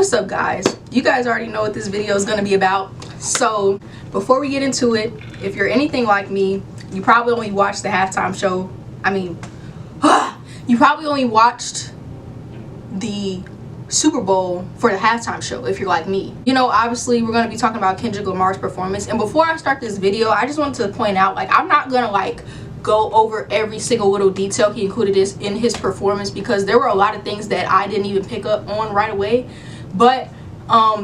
What's up, guys? You guys already know what this video is going to be about. So before we get into it, if you're anything like me, you probably only watched the halftime show. You probably only watched the Super Bowl for the halftime show if you're like me. You know, obviously we're going to be talking about Kendrick Lamar's performance, and before I start this video, I just wanted to point out, like, I'm not gonna like go over every single little detail he included in his performance, because there were a lot of things that I didn't even pick up on right away. But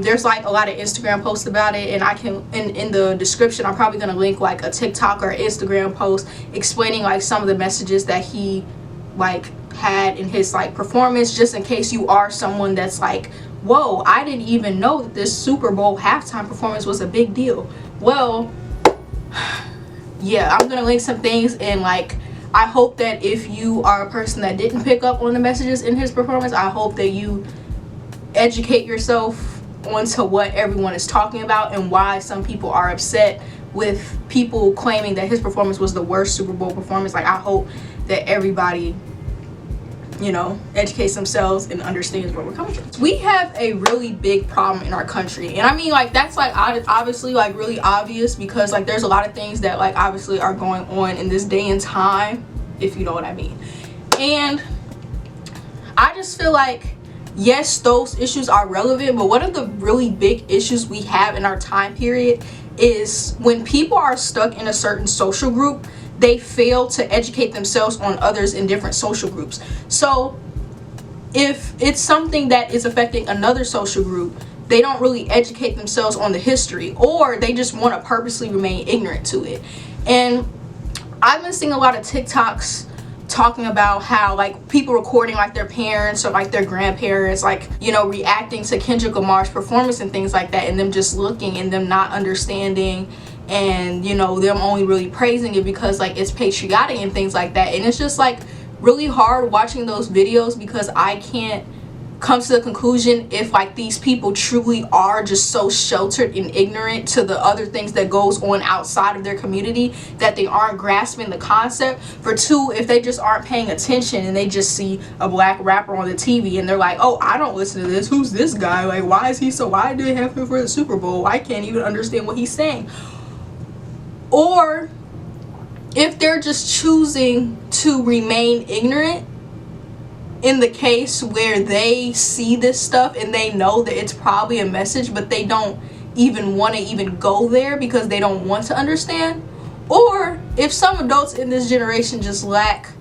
there's like a lot of Instagram posts about it, and I can in the description I'm probably gonna link like a TikTok or Instagram post explaining like some of the messages that he like had in his like performance, just in case you are someone that's like, whoa, I didn't even know that this Super Bowl halftime performance was a big deal. Well, yeah, I'm gonna link some things, and like I hope that if you are a person that didn't pick up on the messages in his performance, I hope that you educate yourself onto what everyone is talking about and why some people are upset with people claiming that his performance was the worst Super Bowl performance. Like, I hope that everybody, you know, educates themselves and understands where we're coming from. We have a really big problem in our country, and I mean, like, that's like obviously like really obvious, because like there's a lot of things that like obviously are going on in this day and time, if you know what I mean. And I just feel like, yes, those issues are relevant, but one of the really big issues we have in our time period is when people are stuck in a certain social group, they fail to educate themselves on others in different social groups. So if it's something that is affecting another social group, they don't really educate themselves on the history, or they just want to purposely remain ignorant to it. And I've been seeing a lot of TikToks talking about how like people recording like their parents or like their grandparents, like, you know, reacting to Kendrick Lamar's performance and things like that, and them just looking and them not understanding, and, you know, them only really praising it because like it's patriotic and things like that. And it's just like really hard watching those videos, because I can't come to the conclusion if like these people truly are just so sheltered and ignorant to the other things that goes on outside of their community that they aren't grasping the concept. For two, if they just aren't paying attention and they just see a black rapper on the TV and they're like, oh, I don't listen to this, who's this guy, like, why do they have him for the Super Bowl, I can't even understand what he's saying. Or if they're just choosing to remain ignorant in the case where they see this stuff and they know that it's probably a message, but they don't even want to even go there because they don't want to understand. Or if some adults in this generation just lack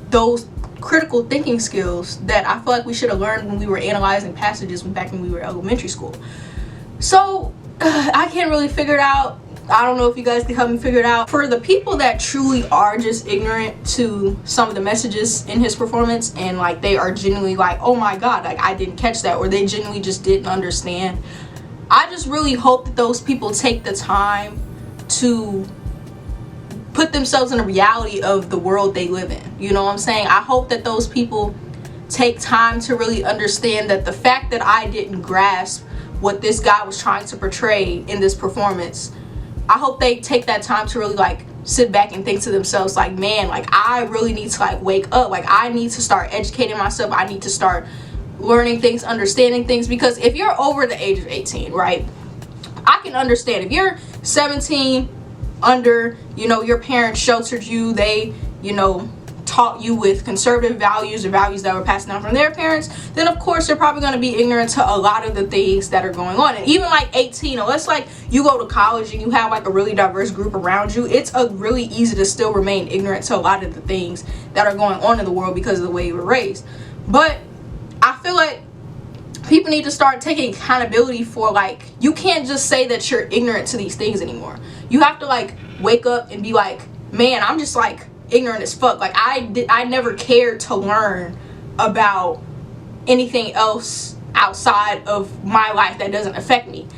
those critical thinking skills that I feel like we should have learned when we were analyzing passages back when we were in elementary school. So I can't really figure it out. I don't know if you guys can help me figure it out. For the people that truly are just ignorant to some of the messages in his performance, and like they are genuinely like, oh my god, like I didn't catch that, or they genuinely just didn't understand, I just really hope that those people take the time to put themselves in the reality of the world they live in. You know what I'm saying? I hope that those people take time to really understand that the fact that I didn't grasp what this guy was trying to portray in this performance, I hope they take that time to really like sit back and think to themselves like, man, like I really need to like wake up, like I need to start educating myself, I need to start learning things, understanding things. Because if you're over the age of 18, right, I can understand if you're 17, under, you know, your parents sheltered you, they, you know, taught you with conservative values or values that were passed down from their parents, then of course you're probably going to be ignorant to a lot of the things that are going on. And even like 18, unless like you go to college and you have like a really diverse group around you, it's really easy to still remain ignorant to a lot of the things that are going on in the world because of the way you were raised. But I feel like people need to start taking accountability for, like, you can't just say that you're ignorant to these things anymore. You have to like wake up and be like, man, I'm just like ignorant as fuck. Like I never cared to learn about anything else outside of my life that doesn't affect me.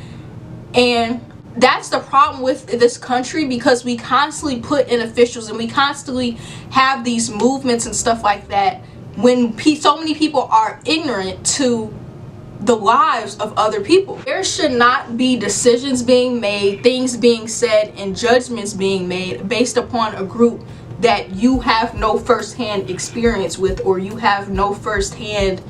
And that's the problem with this country, because we constantly put in officials and we constantly have these movements and stuff like that when so many people are ignorant to the lives of other people. There should not be decisions being made, things being said, and judgments being made based upon a group that you have no first-hand experience with, or you have no first-hand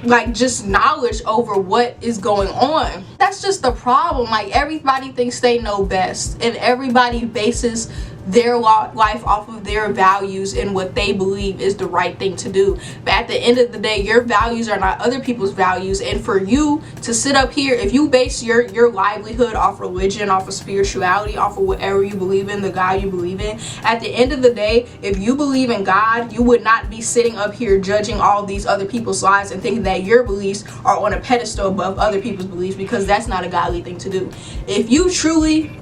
like just knowledge over what is going on. That's just the problem. Like, everybody thinks they know best, and everybody bases their life off of their values and what they believe is the right thing to do. But at the end of the day, your values are not other people's values. And for you to sit up here, if you base your livelihood off religion, off of spirituality, off of whatever you believe in, the God you believe in, at the end of the day, if you believe in God, you would not be sitting up here judging all these other people's lives and thinking that your beliefs are on a pedestal above other people's beliefs, because that's not a godly thing to do. If you truly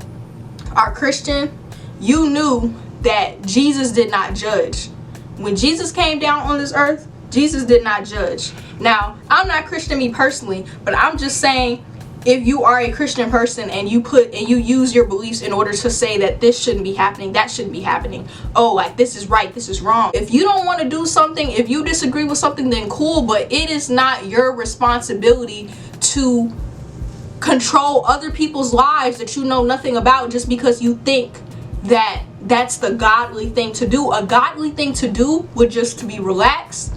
are Christian, you knew that Jesus did not judge. When Jesus came down on this earth, Jesus did not judge. Now, I'm not Christian me personally, but I'm just saying, if you are a Christian person and you use your beliefs in order to say that this shouldn't be happening, that shouldn't be happening, oh, like this is right, this is wrong. If you don't want to do something, if you disagree with something, then cool, but it is not your responsibility to control other people's lives that you know nothing about just because you think that that's the godly thing to do. A godly thing to do would just to be relaxed,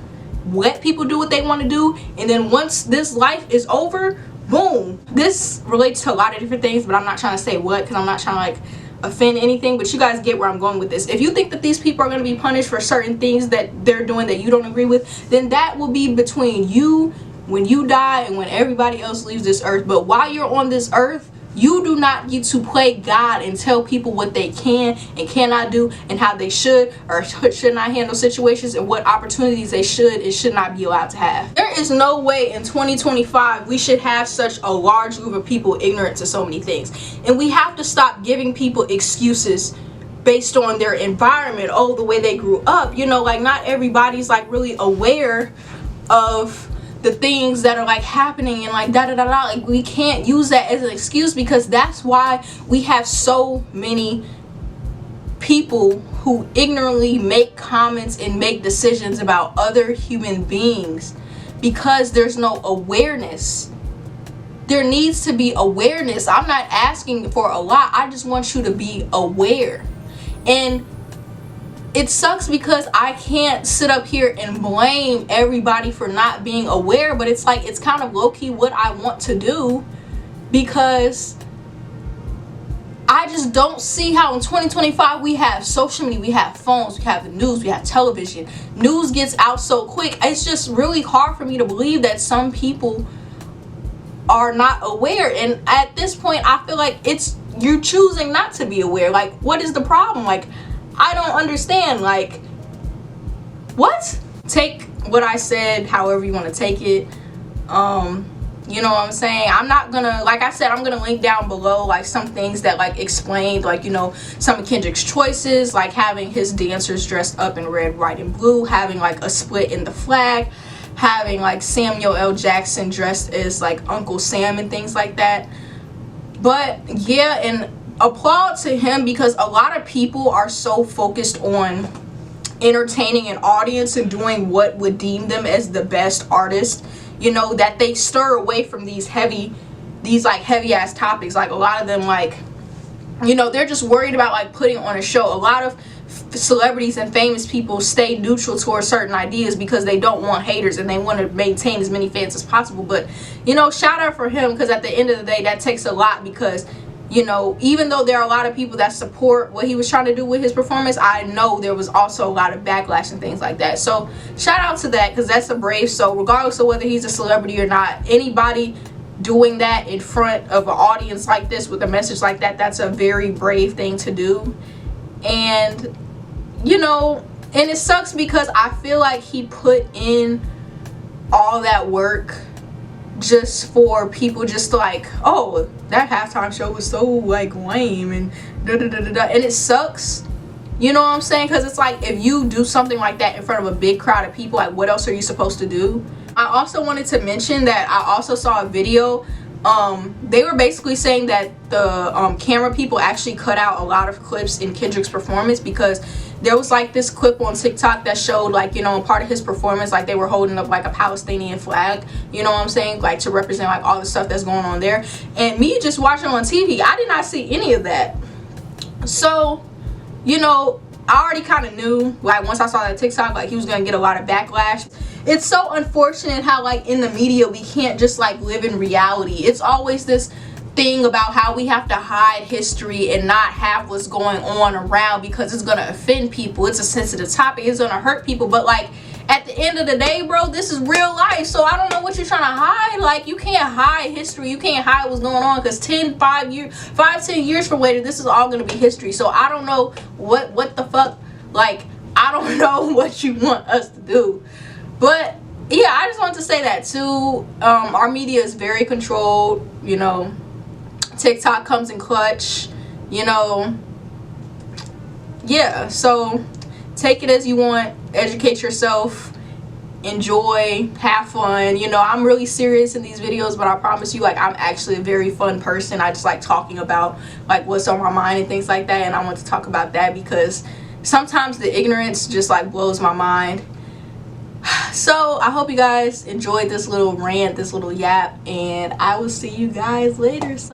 let people do what they want to do, and then once this life is over, boom. This relates to a lot of different things, but I'm not trying to say what, because I'm not trying to like offend anything, but you guys get where I'm going with this. If you think that these people are going to be punished for certain things that they're doing that you don't agree with, then that will be between you when you die and when everybody else leaves this earth. But while you're on this earth, you do not get to play God and tell people what they can and cannot do and how they should or should not handle situations and what opportunities they should and should not be allowed to have. There is no way in 2025 we should have such a large group of people ignorant to so many things. And we have to stop giving people excuses based on their environment, oh, the way they grew up. You know, like not everybody's like really aware of the things that are like happening and like like we can't use that as an excuse, because that's why we have so many people who ignorantly make comments and make decisions about other human beings, because there's no awareness. There needs to be awareness. I'm not asking for a lot, I just want you to be aware. And it sucks because I can't sit up here and blame everybody for not being aware, but it's like, it's kind of low-key what I want to do, because I just don't see how in 2025 we have social media, we have phones, we have the news, we have television. News gets out so quick. It's just really hard for me to believe that some people are not aware. And at this point, I feel like you're choosing not to be aware. Like, what is the problem? Like, I don't understand. Like, what? Take what I said however you want to take it. You know what I'm saying? I'm not gonna, like I said, I'm gonna link down below like some things that like explained, like, you know, some of Kendrick's choices, like having his dancers dressed up in red, white, and blue, having like a split in the flag, having like Samuel L. Jackson dressed as like Uncle Sam and things like that. But yeah, and applaud to him, because a lot of people are so focused on entertaining an audience and doing what would deem them as the best artist, you know, that they stir away from these heavy ass topics. Like a lot of them, like, you know, they're just worried about like putting on a show. A lot of celebrities and famous people stay neutral towards certain ideas because they don't want haters and they want to maintain as many fans as possible. But, you know, shout out for him, because at the end of the day, that takes a lot, because, you know, even though there are a lot of people that support what he was trying to do with his performance, I know there was also a lot of backlash and things like that. So shout out to that, because that's a brave soul. Regardless of whether he's a celebrity or not, anybody doing that in front of an audience like this with a message like that, that's a very brave thing to do. And, you know, and it sucks because I feel like he put in all that work just for people just to like, oh, that halftime show was so like lame and and it sucks, you know what I'm saying? Because it's like, if you do something like that in front of a big crowd of people, like what else are you supposed to do? I also wanted to mention that I also saw a video. They were basically saying that the camera people actually cut out a lot of clips in Kendrick's performance, because there was like this clip on TikTok that showed, like, you know, part of his performance, like they were holding up like a Palestinian flag, you know what I'm saying, like to represent like all the stuff that's going on there. And me just watching on TV, I did not see any of that. So, you know, I already kind of knew, like, once I saw that TikTok, like, he was gonna get a lot of backlash. It's so unfortunate how, like, in the media we can't just, like, live in reality. It's always this thing about how we have to hide history and not have what's going on around because it's gonna offend people. It's a sensitive topic, it's gonna hurt people, but, like, at the end of the day, bro, this is real life. So I don't know what you're trying to hide. Like, you can't hide history, you can't hide what's going on, because 10 years from later, this is all gonna be history. So I don't know what the fuck, like, I don't know what you want us to do. But yeah, I just wanted to say that too. Our media is very controlled, you know. TikTok comes in clutch, you know. Yeah, so take it as you want, educate yourself, enjoy, have fun. You know, I'm really serious in these videos, but I promise you, like, I'm actually a very fun person. I just like talking about, like, what's on my mind and things like that, and I want to talk about that because sometimes the ignorance just, like, blows my mind. So I hope you guys enjoyed this little rant, this little yap, and I will see you guys later.